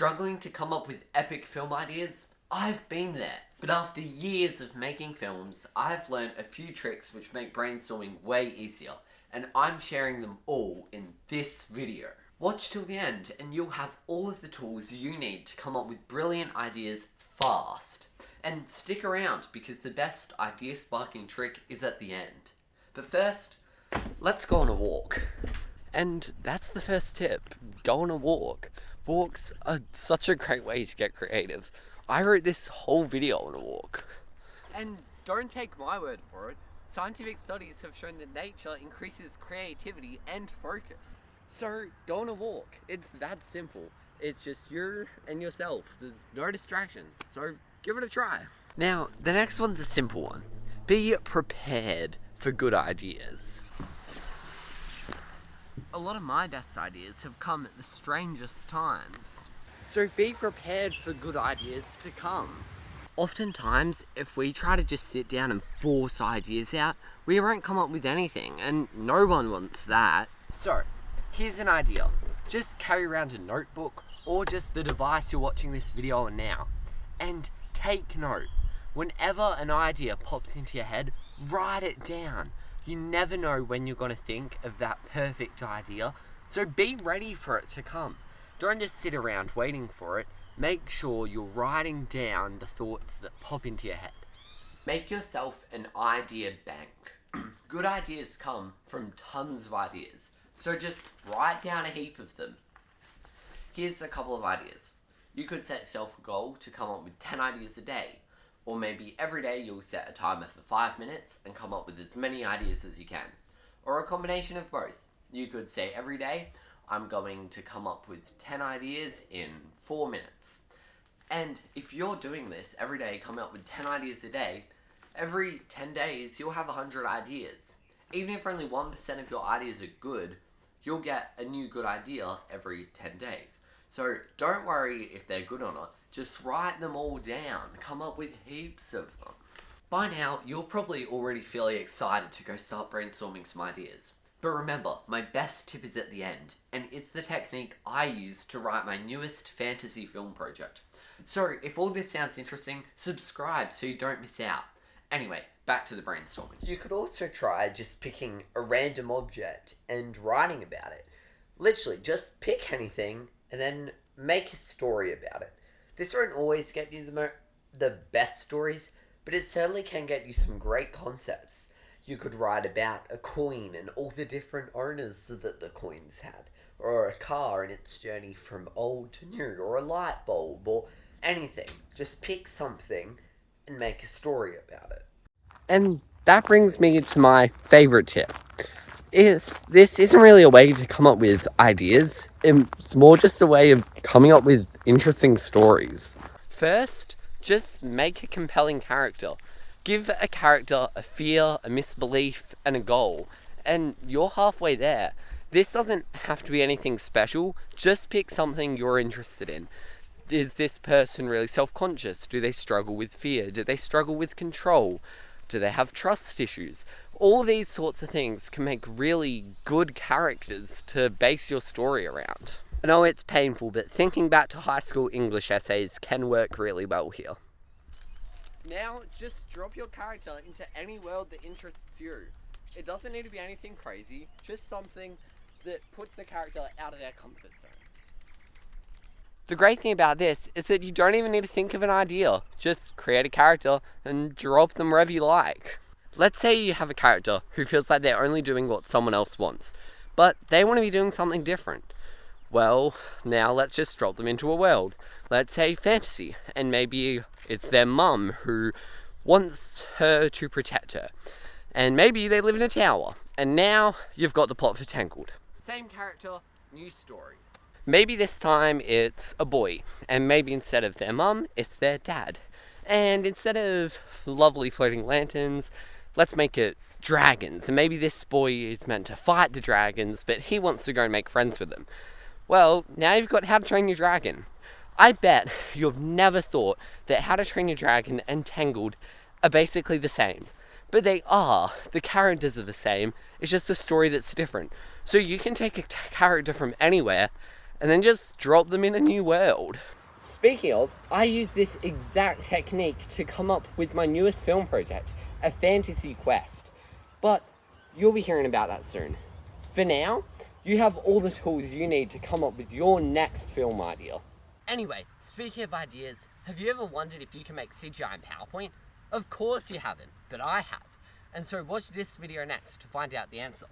Struggling to come up with epic film ideas? I've been there. But after years of making films, I've learned a few tricks which make brainstorming way easier, and I'm sharing them all in this video. Watch till the end and you'll have all of the tools you need to come up with brilliant ideas fast. And stick around because the best idea sparking trick is at the end. But first, let's go on a walk. And that's the first tip. Go on a walk. Walks are such a great way to get creative. I wrote this whole video on a walk. And don't take my word for it. Scientific studies have shown that nature increases creativity and focus. So go on a walk. It's that simple. It's just you and yourself. There's no distractions. So give it a try. Now, the next one's a simple one. Be prepared for good ideas. A lot of my best ideas have come at the strangest times. So be prepared for good ideas to come. Oftentimes, if we try to just sit down and force ideas out, we won't come up with anything, and no one wants that. So, here's an idea. Just carry around a notebook, or just the device you're watching this video on now, and take note. Whenever an idea pops into your head, write it down. You never know when you're going to think of that perfect idea, so be ready for it to come. Don't just sit around waiting for it. Make sure you're writing down the thoughts that pop into your head. Make yourself an idea bank. Good ideas come from tons of ideas, so just write down a heap of them. Here's a couple of ideas. You could set yourself a goal to come up with 10 ideas a day. Or maybe every day you'll set a timer for 5 minutes and come up with as many ideas as you can. Or a combination of both. You could say every day, I'm going to come up with 10 ideas in 4 minutes. And if you're doing this every day, coming up with 10 ideas a day, every 10 days you'll have 100 ideas. Even if only 1% of your ideas are good, you'll get a new good idea every 10 days. So don't worry if they're good or not. Just write them all down. Come up with heaps of them. By now, you're probably already feeling excited to go start brainstorming some ideas. But remember, my best tip is at the end, and it's the technique I use to write my newest fantasy film project. So, if all this sounds interesting, subscribe so you don't miss out. Anyway, back to the brainstorming. You could also try just picking a random object and writing about it. Literally, just pick anything and then make a story about it. This won't always get you the best stories, but it certainly can get you some great concepts. You could write about a coin and all the different owners that the coins had, or a car and its journey from old to new, or a light bulb, or anything. Just pick something and make a story about it. And that brings me to my favorite tip. This isn't really a way to come up with ideas. It's more just a way of coming up with interesting stories. First, just make a compelling character. Give a character a fear, a misbelief, and a goal. And you're halfway there. This doesn't have to be anything special. Just pick something you're interested in. Is this person really self-conscious? Do they struggle with fear? Do they struggle with control? Do they have trust issues? All these sorts of things can make really good characters to base your story around. I know it's painful, but thinking back to high school English essays can work really well here. Now, just drop your character into any world that interests you. It doesn't need to be anything crazy, just something that puts the character out of their comfort zone. The great thing about this is that you don't even need to think of an idea. Just create a character and drop them wherever you like. Let's say you have a character who feels like they're only doing what someone else wants, but they want to be doing something different. Well, now let's just drop them into a world. Let's say fantasy, and maybe it's their mum who wants her to protect her. And maybe they live in a tower, and now you've got the plot for Tangled. Same character, new story. Maybe this time it's a boy, and maybe instead of their mum, it's their dad. And instead of lovely floating lanterns, let's make it dragons. And maybe this boy is meant to fight the dragons, but he wants to go and make friends with them. Well, now you've got How to Train Your Dragon. I bet you've never thought that How to Train Your Dragon and Tangled are basically the same. But they are. The characters are the same. It's just a story that's different. So you can take a character from anywhere and then just drop them in a new world. Speaking of, I use this exact technique to come up with my newest film project, a fantasy quest. But you'll be hearing about that soon. For now, you have all the tools you need to come up with your next film idea. Anyway, speaking of ideas, have you ever wondered if you can make CGI in PowerPoint? Of course you haven't, but I have. And so watch this video next to find out the answer.